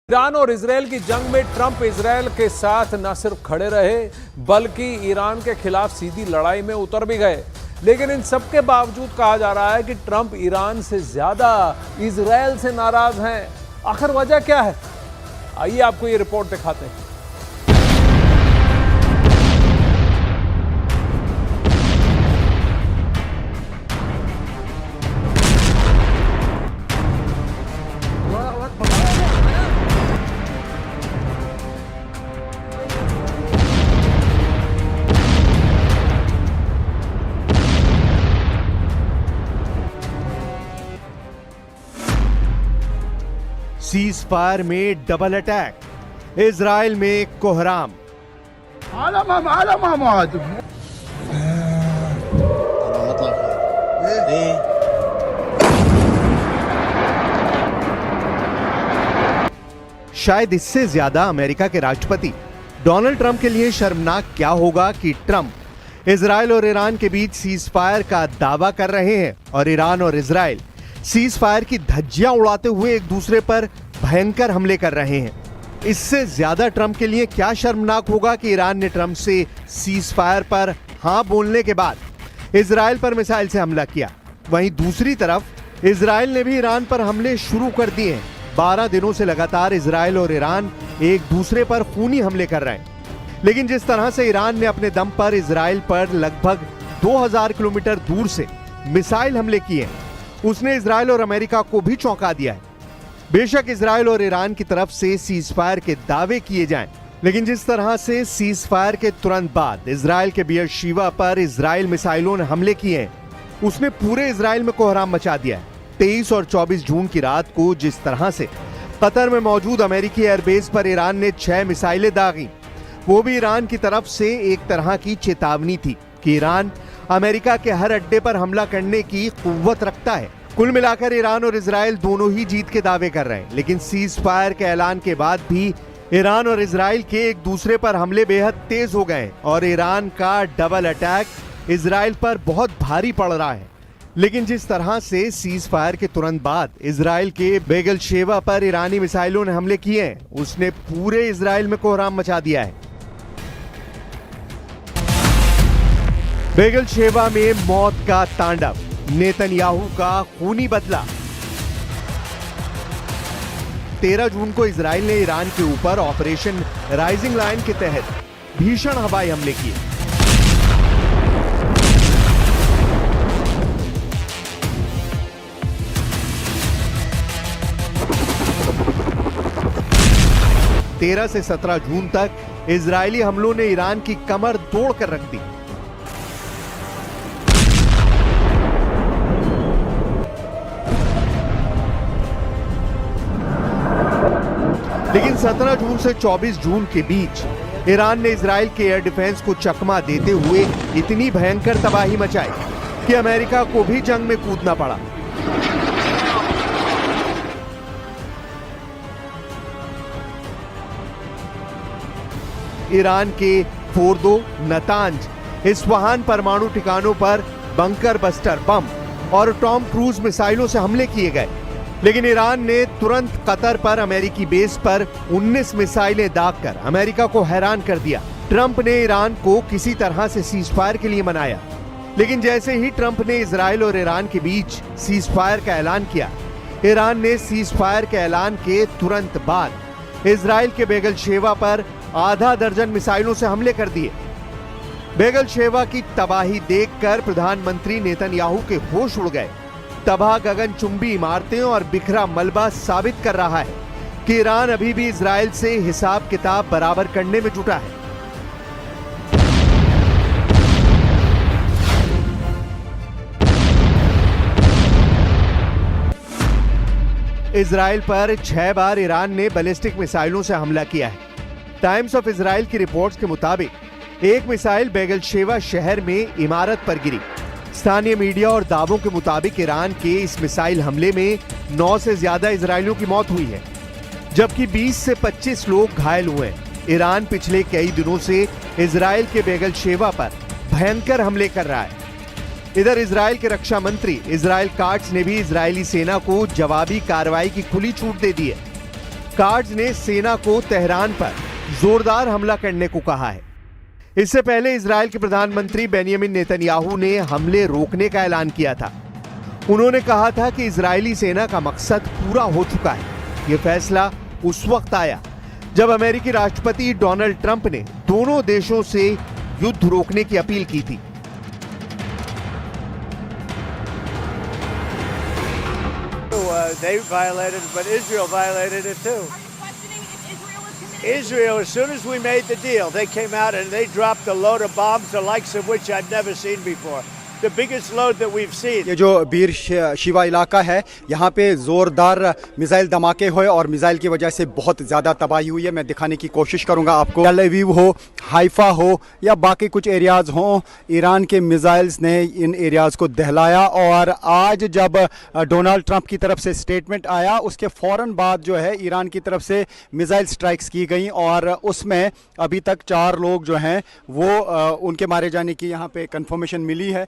Iran और Israel की जंग में ट्रंप इजरायल के साथ न सिर्फ खड़े रहे बल्कि ईरान के खिलाफ सीधी लड़ाई में उतर भी गए। लेकिन इन सब के बावजूद कहा जा रहा है कि ट्रंप ईरान से ज्यादा इजरायल से नाराज हैं। आखिर वजह क्या है? आइए आपको ये रिपोर्ट दिखाते हैं। सीज फायर में डबल अटैक, इजराइल में कोहराम। शायद इससे ज्यादा अमेरिका के राष्ट्रपति डोनाल्ड ट्रंप के लिए शर्मनाक क्या होगा कि ट्रंप इजराइल और ईरान के बीच सीज फायर का दावा कर रहे हैं और ईरान और इजराइल सीज फायर की धज्जियां उड़ाते हुए एक दूसरे पर भयंकर हमले कर रहे हैं। इससे ज्यादा ट्रंप के लिए क्या शर्मनाक होगा कि ईरान ने ट्रंप से सीज फायर पर हां बोलने के बाद इजराइल पर मिसाइल से हमला किया। वहीं दूसरी तरफ इजराइल ने भी ईरान पर हमले शुरू कर दिए हैं। 12 दिनों से लगातार इजराइल और ईरान एक दूसरे पर खूनी हमले कर रहे हैं। लेकिन जिस तरह से ईरान ने अपने दम पर इजराइल पर लगभग 2000 किलोमीटर दूर से मिसाइल हमले किए, उसने इजराइल और अमेरिका को भी चौंका दिया है। बेशक इजराइल और ईरान की तरफ से सीज फायर के दावे किए जाएं, लेकिन जिस तरह से सीज फायर के तुरंत बाद इजराइल के बियरशेवा पर इजराइल मिसाइलों ने हमले किए हैं, उसने पूरे इजराइल में कोहराम मचा दिया है। 23 और 24 जून की रात को जिस तरह से कतर में मौजूद अमेरिकी एयरबेस पर ईरान ने 6 मिसाइलें दागी, वो भी ईरान की तरफ से एक तरह की चेतावनी थी कि ईरान अमेरिका के हर अड्डे पर हमला करने की कुव्वत रखता है। कुल मिलाकर ईरान और इजराइल दोनों ही जीत के दावे कर रहे हैं, लेकिन सीज फायर के ऐलान के बाद भी ईरान और इजराइल के एक दूसरे पर हमले बेहद तेज हो गए और ईरान का डबल अटैक इजराइल पर बहुत भारी पड़ रहा है। लेकिन जिस तरह से सीज फायर के तुरंत बाद इजराइल के बेगलशेवा पर ईरानी मिसाइलों ने हमले किए हैं, उसने पूरे इजराइल में कोहराम मचा दिया है। बेगलशेवा में मौत का तांडव, नेतन्याहू का खूनी बदला। 13 जून को इजराइल ने ईरान के ऊपर ऑपरेशन राइजिंग लायन के तहत भीषण हवाई हमले किए। तेरह से 17 जून तक इजरायली हमलों ने ईरान की कमर तोड़कर रख दी। लेकिन 17 जून से 24 जून के बीच ईरान ने इजराइल के एयर डिफेंस को चकमा देते हुए इतनी भयंकर तबाही मचाई कि अमेरिका को भी जंग में कूदना पड़ा। ईरान के फोर्दो, नतांज, इस्फहान परमाणु ठिकानों पर बंकर बस्टर बम और टॉम क्रूज मिसाइलों से हमले किए गए। लेकिन ईरान ने तुरंत कतर पर अमेरिकी बेस पर 19 मिसाइलें दागकर अमेरिका को हैरान कर दिया। ट्रंप ने ईरान को किसी तरह से सीज फायर के लिए मनाया, लेकिन जैसे ही ट्रंप ने इजराइल और ईरान के बीच सीज फायर का ऐलान किया, ईरान ने सीज फायर के ऐलान के तुरंत बाद इजराइल के बेगलशेवा पर आधा दर्जन मिसाइलों से हमले कर दिए। बेगलशेवा की तबाही देखकर प्रधानमंत्री नेतन्याहू के होश उड़ गए। तबाह गगनचुंबी इमारतें और बिखरा मलबा साबित कर रहा है कि ईरान अभी भी इजराइल से हिसाब किताब बराबर करने में जुटा है। इजराइल पर 6 बार ईरान ने बैलिस्टिक मिसाइलों से हमला किया है। टाइम्स ऑफ इजराइल की रिपोर्ट्स के मुताबिक एक मिसाइल बेगलशेवा शहर में इमारत पर गिरी। स्थानीय मीडिया और दावों के मुताबिक ईरान के इस मिसाइल हमले में 9 से ज्यादा इजरायलियों की मौत हुई है, जबकि 20 से 25 लोग घायल हुए हैं। ईरान पिछले कई दिनों से इजराइल के बेगलशेवा पर भयंकर हमले कर रहा है। इधर इजराइल के रक्षा मंत्री इजराइल काट्स ने भी इजरायली सेना को जवाबी कार्रवाई की खुली छूट दे दी है। कार्ड्स ने सेना को तेहरान पर जोरदार हमला करने को कहा है। इससे पहले इजराइल के प्रधानमंत्री बेंयामिन नेतन्याहू ने हमले रोकने का ऐलान किया था। उन्होंने कहा था कि इजरायली सेना का मकसद पूरा हो चुका है। यह फैसला उस वक्त आया जब अमेरिकी राष्ट्रपति डोनाल्ड ट्रंप ने दोनों देशों से युद्ध रोकने की अपील की थी। They violated it, but Israel violated it too. Israel, as soon as we made the deal, they came out and they dropped a load of bombs, the likes of which I've never seen before. The biggest load that we've seen. ये जो बीर शिवा इलाका है, यहाँ पे जोरदार missile धमाके हुए और मिसाइल की वजह से बहुत ज़्यादा तबाही हुई है। मैं दिखाने की कोशिश करूँगा आपको। टेल अवीव हो, हाइफा हो या बाकी कुछ एरियाज़ हों, ईरान के मिसाइल्स ने इन एरियाज़ को दहलाया। और आज जब डोनाल्ड ट्रंप की तरफ से स्टेटमेंट आया, उसके फ़ौरन बाद जो है ईरान की तरफ से मिसाइल स्ट्राइक्स की गई और उसमें अभी तक 4 लोग जो हैं वो उनके मारे जाने की यहाँ पे कंफर्मेशन मिली है।